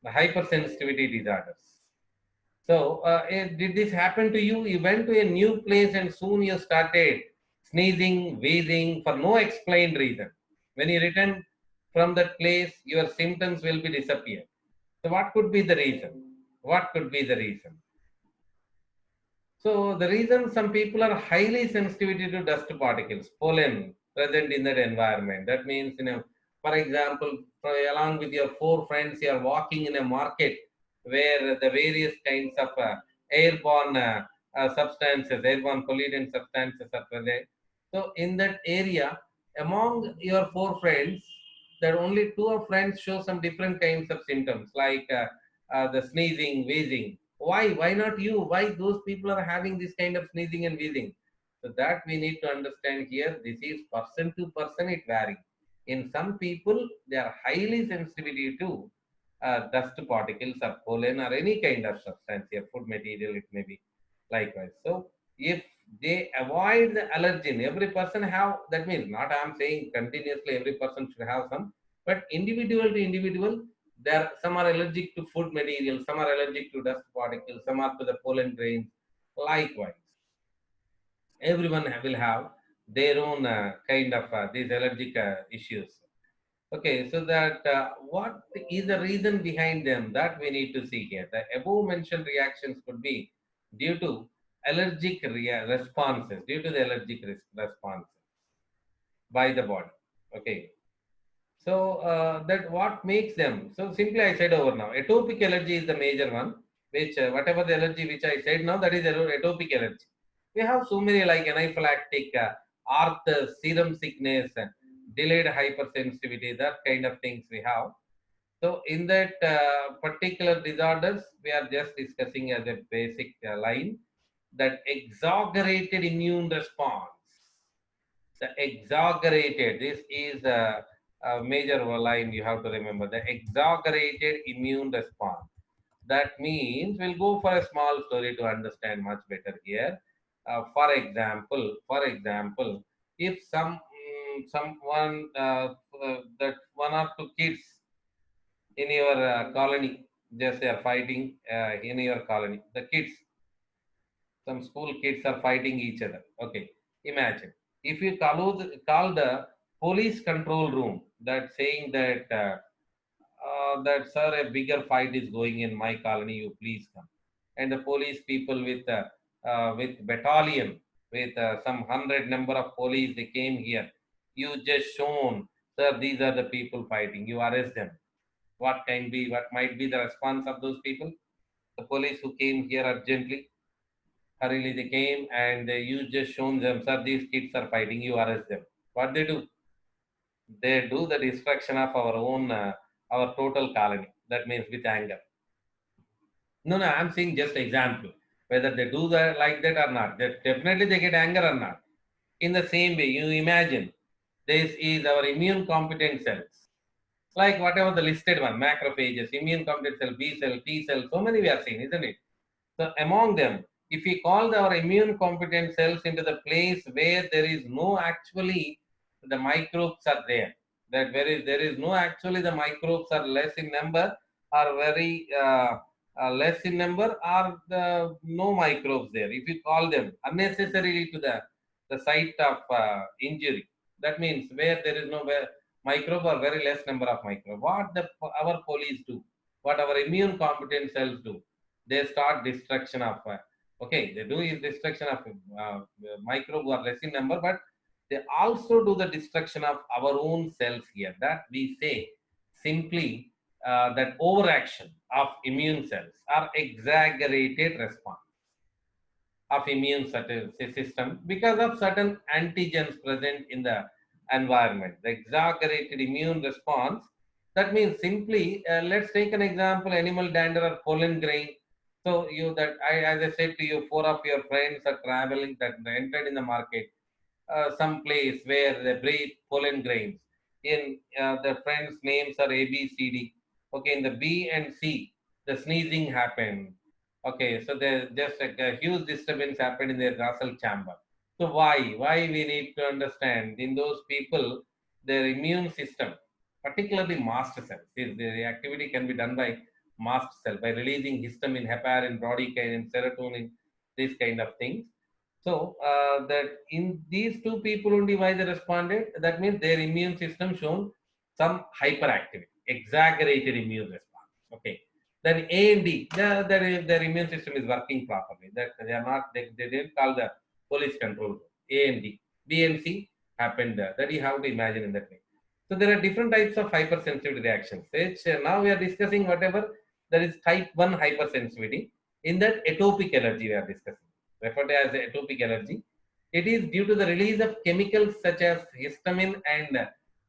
the hypersensitivity disorders. So, did this happen to you? You went to a new place and soon you started sneezing, wheezing for no explained reason. When you return from that place, your symptoms will be disappeared. So, what could be the reason? What could be the reason? So, the reason some people are highly sensitive to dust particles, pollen present in that environment. That means, for example, along with your four friends, you are walking in a market where the various kinds of airborne substances, airborne pollutant substances are present. So, in that area, among your four friends, that only two of friends show some different kinds of symptoms like the sneezing, wheezing. Why not you? Why those people are having this kind of sneezing and wheezing? So that we need to understand here. This is person to person, it varies. In some people, they are highly sensitive to dust particles or pollen or any kind of substance, here, food material, it may be likewise. So if they avoid the allergen, every person have, that means not I am saying continuously every person should have some, but individual to individual, there some are allergic to food material, some are allergic to dust particles, some are to the pollen grains. Likewise, everyone will have their own kind of these allergic issues. Okay, so that what is the reason behind them, that we need to see here. The above mentioned reactions could be due to allergic responses, due to the allergic responses by the body. Okay, so that what makes them. So simply I said over now, atopic allergy is the major one, which whatever the allergy which I said now, that is atopic allergy. We have so many like anaphylactic, arthritis, serum sickness, delayed hypersensitivity, that kind of things we have. So in that particular disorders, we are just discussing as a basic line that exaggerated immune response. The exaggerated, this is a major line you have to remember. The exaggerated immune response. That means we'll go for a small story to understand much better here. For example, if someone that one or two kids in your colony just they are fighting in your colony, the kids, some school kids are fighting each other. Okay, imagine if you call the police control room, that saying that sir, a bigger fight is going in my colony, you please come. And the police people with battalion, with some 100 number of police, they came here. You just shown, sir, these are the people fighting, you arrest them. What might be the response of those people? The police who came here urgently, hurriedly they came, and you just shown them, sir, these kids are fighting, you arrest them. What they do? They do the destruction of our own, our total colony. That means with anger. No, no, I'm saying just example. Whether they do that like that or not, definitely they get anger or not. In the same way, you imagine this is our immune competent cells. Like whatever the listed one, macrophages, immune competent cell, B cell, T cell, so many we are seeing, isn't it? So among them, if we call our immune competent cells into the place where there is no actually the microbes are there, that there is no actually the microbes are less in number, are very less in number, or the no microbes there. If you call them unnecessarily to the site of injury, that means where there is no microbe or very less number of microbe. What our police do, what our immune competent cells do, they start destruction of okay, they do is destruction of microbe or less in number, but they also do the destruction of our own cells here, that we say simply that overaction of immune cells or exaggerated response of immune system because of certain antigens present in the environment. The exaggerated immune response, that means simply, let's take an example, animal dander or pollen grain. So as I said to you, four of your friends are traveling, that entered in the market, some place where they breed pollen grains. In the friends' names are A, B, C, D. Okay, in the B and C, the sneezing happened. Okay, so there's just a huge disturbance happened in their nasal chamber. So why? Why we need to understand in those people, their immune system, particularly mast cells, the activity can be done by mast cell by releasing histamine, heparin, bradykinin, serotonin, these kind of things. So that in these two people only why they responded, that means their immune system shown some hyperactivity, exaggerated immune response. Okay. Then A and D, their immune system is working properly. That they are not, they didn't call the police control group. A and D. B and C happened there. That you have to imagine in that way. So there are different types of hypersensitivity reactions. Which now we are discussing whatever there is type 1 hypersensitivity. In that atopic allergy we are discussing, referred to as atopic allergy. It is due to the release of chemicals such as histamine and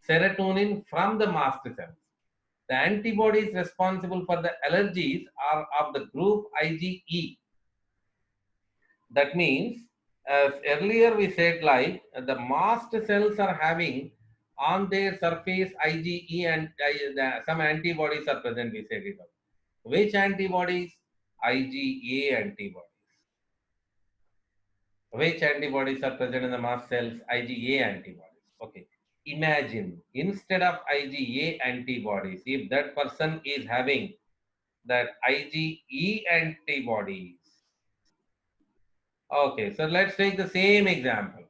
serotonin from the mast cells. The antibodies responsible for the allergies are of the group IgE. That means, as earlier we said, like the mast cells are having on their surface IgE and some antibodies are present. We said it. Which antibodies? IgA antibodies. Which antibodies are present in the mast cells? IgA antibodies. Okay. Imagine instead of IgA antibodies, if that person is having that IgE antibodies. Okay, so let's take the same example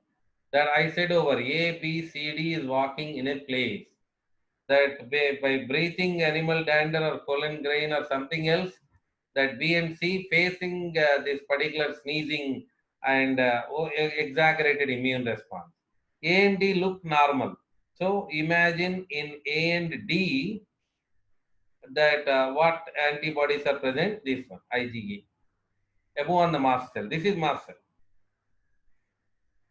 that I said over A, B, C, D is walking in a place that by breathing animal dander or pollen grain or something else, that B and C facing this particular sneezing and exaggerated immune response. A and D look normal. So imagine in A and D that what antibodies are present? This one, IgA, above on the mast cell. This is mast cell.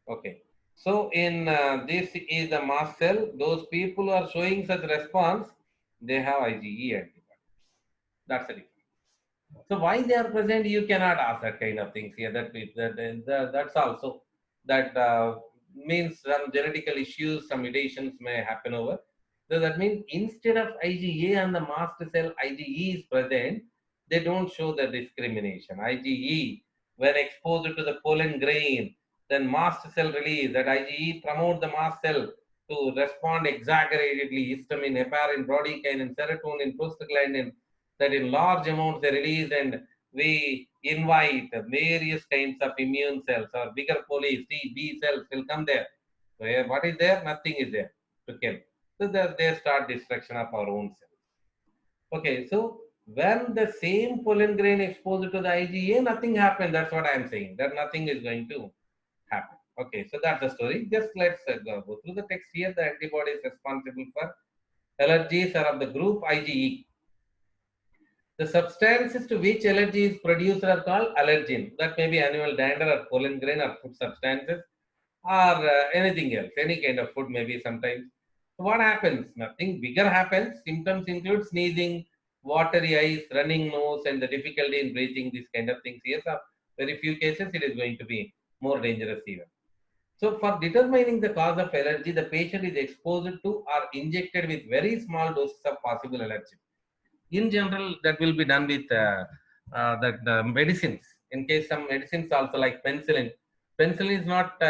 Okay. So in this is the mast cell. Those people who are showing such response, they have IgE antibody. That's the difference. So why they are present, you cannot ask that kind of things here. That's also that means some genetical issues, some mutations may happen over. So that means instead of IgA and the mast cell, IgE is present. They don't show the discrimination. IgE, when exposed to the pollen grain, then mast cell release. That IgE promote the mast cell to respond exaggeratedly. Histamine, heparin, bradykinin, serotonin, prostaglandin, that in large amounts they release, and we invite various kinds of immune cells or bigger police, T, B cells will come there. So what is there? Nothing is there to kill. So they start destruction of our own cells. Okay, so when the same pollen grain exposed to the IgA, nothing happened. That's what I am saying. That nothing is going to happen. Okay, so that's the story. Just let's go through the text here. The antibodies responsible for allergies are of the group IgE. The substances to which allergy is produced are called allergen. That may be animal dander or pollen grain or food substances or anything else. Any kind of food maybe sometimes. So what happens? Nothing bigger happens. Symptoms include sneezing, watery eyes, running nose, and the difficulty in breathing. These kind of things. Yes, very few cases it is going to be more dangerous even. So for determining the cause of allergy, the patient is exposed to or injected with very small doses of possible allergen. In general, that will be done with that medicines. In case some medicines also like penicillin, penicillin is not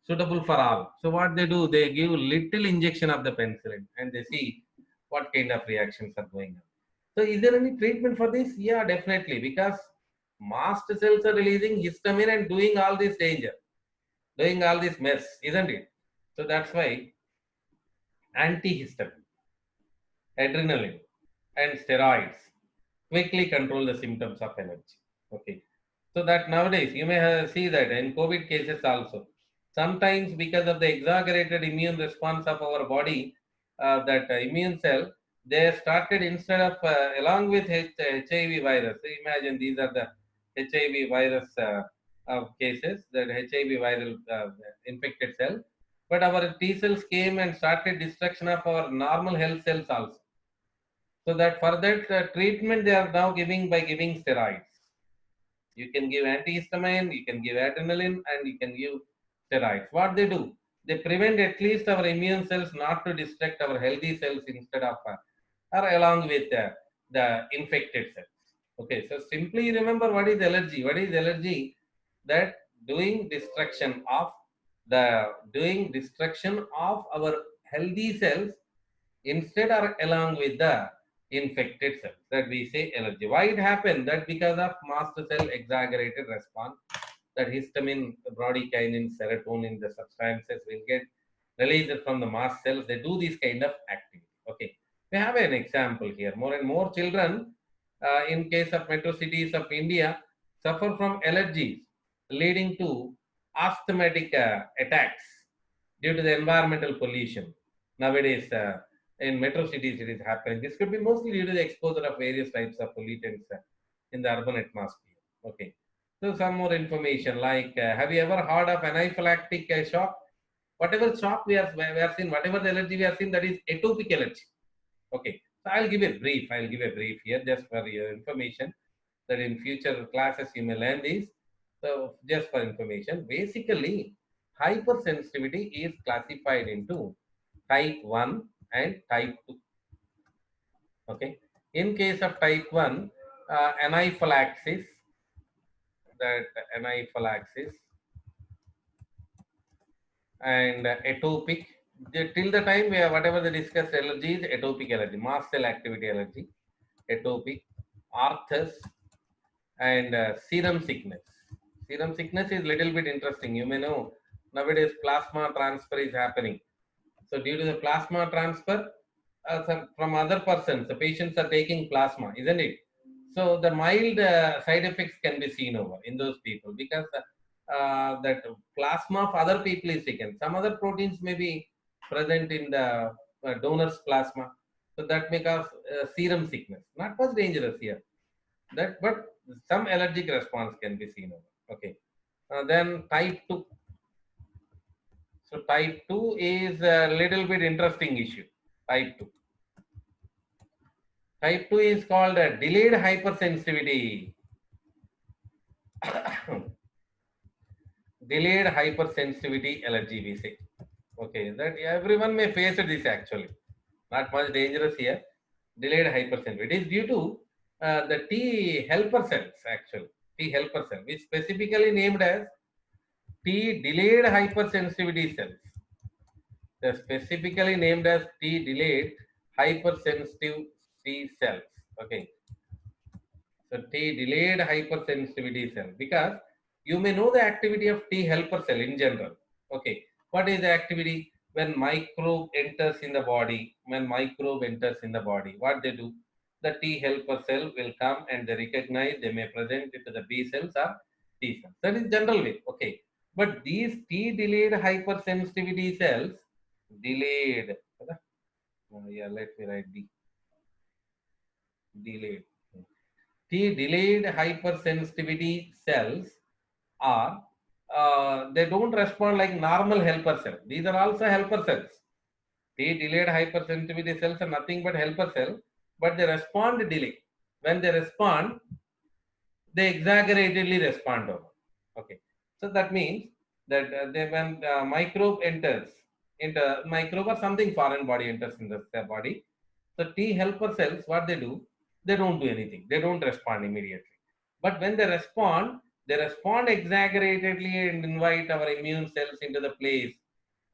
suitable for all. So what they do, they give little injection of the penicillin and they see what kind of reactions are going on. So is there any treatment for this? Yeah, definitely, because mast cells are releasing histamine and doing all this danger, doing all this mess, isn't it? So that's why antihistamine, adrenaline, and steroids quickly control the symptoms of allergy. Okay. So that nowadays you may see that in COVID cases also, sometimes because of the exaggerated immune response of our body, that immune cell, they started instead of along with HIV virus. Imagine these are the HIV virus cases, that HIV viral infected cell. But our T cells came and started destruction of our normal health cells also. So that for that treatment they are now giving by giving steroids. You can give antihistamine, you can give adrenaline, and you can give steroids. What they do? They prevent at least our immune cells not to destruct our healthy cells instead of or along with the infected cells. Okay, so simply remember what is allergy. What is allergy? That doing destruction of our healthy cells instead or along with the infected cells, that we say allergy. Why it happened? That because of mast cell exaggerated response, that histamine, bradykinin, serotonin, the substances will get released from the mast cells. They do this kind of activity. Okay, we have an example here. More and more children, in case of metro cities of India, suffer from allergies leading to asthmatic attacks due to the environmental pollution. Nowadays, in metro cities, it is happening. This could be mostly due to the exposure of various types of pollutants in the urban atmosphere. Okay. So some more information like, have you ever heard of anaphylactic shock? Whatever shock we are seeing, whatever the allergy we are seeing, that is atopic allergy. Okay. So I'll give a brief. I'll give a brief here just for your information, that in future classes you may learn this. So just for information, basically hypersensitivity is classified into type 1 and type 2. Okay. In case of type 1, anaphylaxis, that anaphylaxis and atopic, till the time we have whatever the discussed allergies, atopic allergy, mast cell activity allergy, atopic, arthus, and serum sickness. Serum sickness is little bit interesting. You may know nowadays plasma transfer is happening. So due to the plasma transfer from other persons, the patients are taking plasma, isn't it? So the mild side effects can be seen over in those people because that plasma of other people is taken. Some other proteins may be present in the donor's plasma, so that may cause serum sickness. Not much dangerous here. That, but some allergic response can be seen over. Okay. Then type 2. So type 2 is a little bit interesting issue. Type 2. Type 2 is called a delayed hypersensitivity. Delayed hypersensitivity allergy, we say. Okay, that everyone may face this actually. Not much dangerous here. Delayed hypersensitivity. It is due to the T helper cells actually. T helper cell, which specifically named as T delayed hypersensitivity cells. They're specifically named as T delayed hypersensitive T cells. Okay. So T delayed hypersensitivity cell, because you may know the activity of T helper cell in general. Okay. What is the activity? When microbe enters in the body, what they do? The T helper cell will come and they recognize, they may present it to the B cells or T cells. That is general way. Okay. But these T delayed hypersensitivity cells, delayed, yeah, let me write D, delayed. T delayed hypersensitivity cells are, they don't respond like normal helper cells. These are also helper cells. T delayed hypersensitivity cells are nothing but helper cell, but they respond delay. When they respond, they exaggeratedly respond over. Okay, so that means that when microbe enters, microbe or something foreign body enters in the body, so T helper cells, what they do? They don't do anything. They don't respond immediately. But when they respond exaggeratedly and invite our immune cells into the place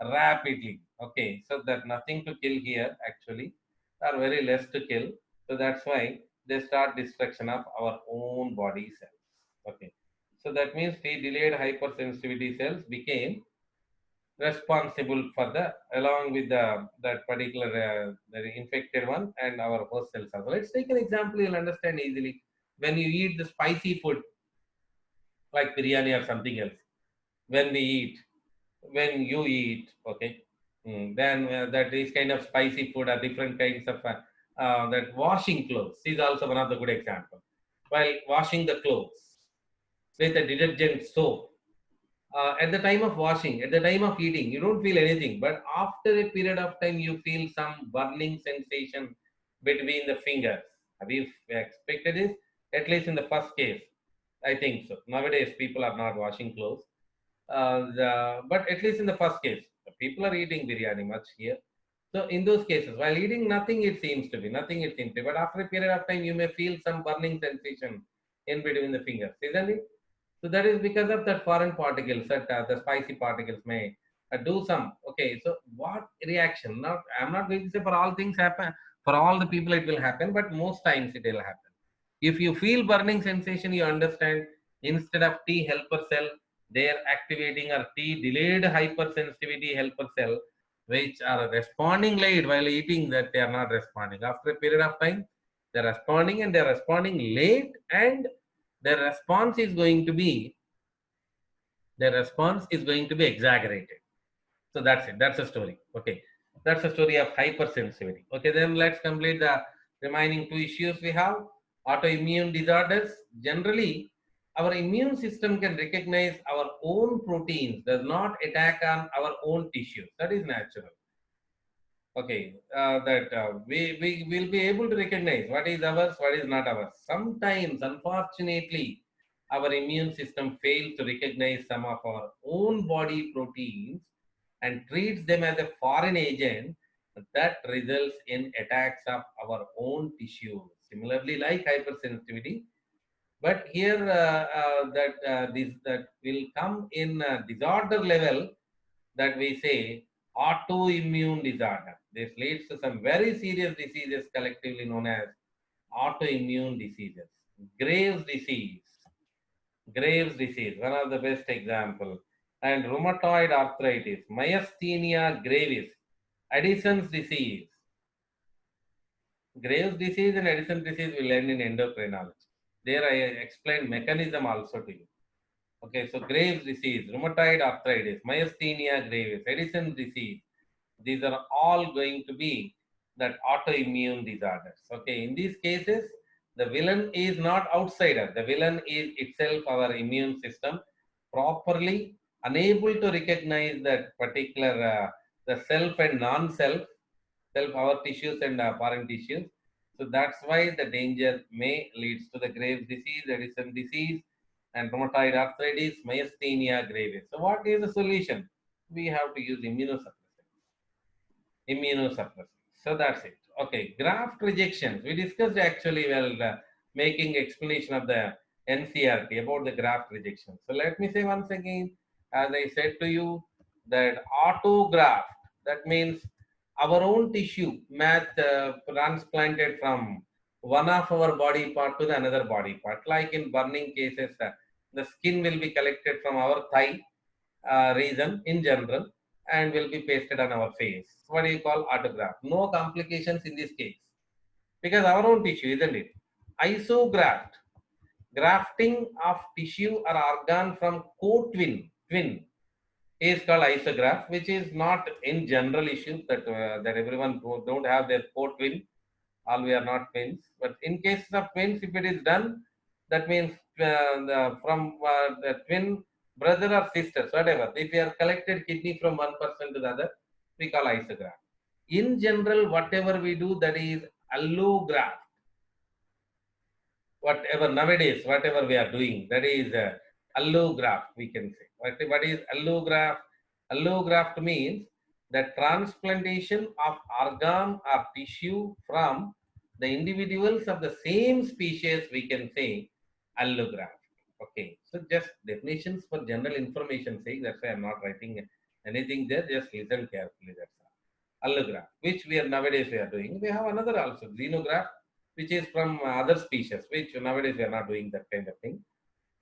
rapidly. Okay, so that nothing to kill here actually, are very less to kill. So that's why they start destruction of our own body cells. Okay, so that means T delayed hypersensitivity cells became responsible for the, along with the that particular the infected one and our host cells also. Let's take an example, you'll understand easily. When you eat the spicy food like biryani or something else, when we eat, when you eat, okay, then that is kind of spicy food or different kinds of that washing clothes is also one of the good example. While washing the clothes with a detergent soap, at the time of washing, at the time of eating, you don't feel anything. But after a period of time, you feel some burning sensation between the fingers. Have you expected this? At least in the first case, I think so. Nowadays, people are not washing clothes. But at least in the first case, people are eating biryani much here. So in those cases, while eating nothing, it seems to be nothing. It seems to be. But after a period of time, you may feel some burning sensation in between the fingers, isn't it? So that is because of that foreign particles, that the spicy particles may do some. Okay, so what reaction? Not, I'm not going to say for all things happen. For all the people, it will happen, but most times it will happen. If you feel burning sensation, you understand instead of T helper cell, they are activating a T delayed hypersensitivity helper cell, which are responding late while eating, that they are not responding. After a period of time, they're responding and they're responding late, and their response is going to be exaggerated. So that's it. That's the story. Okay. That's the story of hypersensitivity. Okay, then let's complete the remaining two issues we have. Autoimmune disorders. Generally, our immune system can recognize our own proteins, does not attack on our own tissues. That is natural. Okay, that we will be able to recognize what is ours, what is not ours. Sometimes, unfortunately, our immune system fails to recognize some of our own body proteins and treats them as a foreign agent that results in attacks of our own tissue. Similarly, like hypersensitivity, but here that will come in disorder level, that we say autoimmune disorder. This leads to some very serious diseases collectively known as autoimmune diseases. Graves disease, Graves disease, one of the best example, and rheumatoid arthritis, myasthenia gravis, Addison's disease. Graves disease and Addison's disease we learn in endocrinology. There I explained mechanism also to you. Okay, so Graves disease, rheumatoid arthritis, myasthenia gravis, Addison's disease, these are all going to be that autoimmune disorders. Okay, in these cases, the villain is not outsider. The villain is itself our immune system, properly unable to recognize that particular the self and non-self, self our tissues and foreign tissues. So that's why the danger may leads to the Graves disease, Addison disease, and rheumatoid arthritis, myasthenia gravis. So what is the solution? We have to use immunosuppressants. So that's it. Okay, graft rejections. We discussed actually making explanation of the NCRT about the graft rejection. So let me say once again, as I said to you, that autograft, that means our own tissue transplanted from one of our body part to the another body part. Like in burning cases, the skin will be collected from our thigh region in general and will be pasted on our face. What do you call autograft? No complications in this case because our own tissue, isn't it? Isograft, grafting of tissue or organ from twin is called isograft, which is not in general issue that everyone don't have their co-twin. All we are not twins, but in cases of twins, if it is done, that means from the twin brother or sisters, whatever. If we are collected kidney from one person to the other, we call isograft. In general, whatever we do, that is allograft. Whatever nowadays, whatever we are doing, that is allograft, we can say. What is allograft? Allograft means the transplantation of organ or tissue from the individuals of the same species, we can say allograft. Okay, so just definitions for general information sake, that's why I'm not writing anything there, just listen carefully, that's all. Allograft, which we are nowadays we are doing. We have another also, xenograft, which is from other species, which nowadays we are not doing that kind of thing.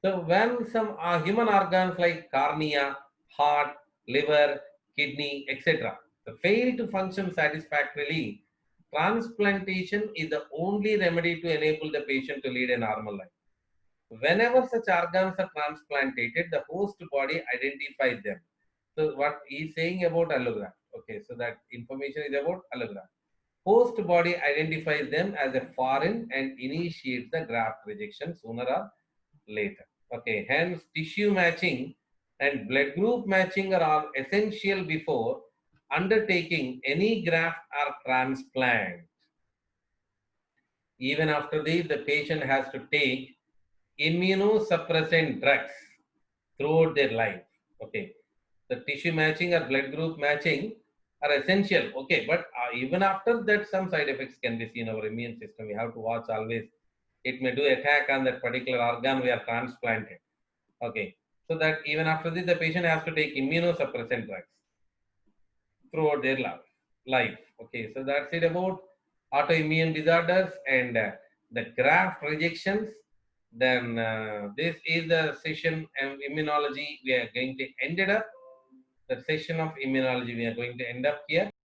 So when some human organs like cornea, heart, liver, kidney, etc., fail to function satisfactorily, transplantation is the only remedy to enable the patient to lead a normal life. Whenever such organs are transplanted, the host body identifies them. So what he is saying about allograft. Okay, so that information is about allograft. Host body identifies them as a foreign and initiates the graft rejection sooner or later. Okay, hence tissue matching and blood group matching are all essential before undertaking any graft or transplant. Even after this, the patient has to take immunosuppressant drugs throughout their life. Okay, the tissue matching or blood group matching are essential. Okay, but even after that, some side effects can be seen in our immune system. We have to watch always. It may do attack on that particular organ we are transplanted. Okay, so that even after this, the patient has to take immunosuppressant drugs throughout their life. Okay, so that's it about autoimmune disorders and the graft rejections. Then this is the session of immunology. We are going to end it up. The session of immunology we are going to end up here.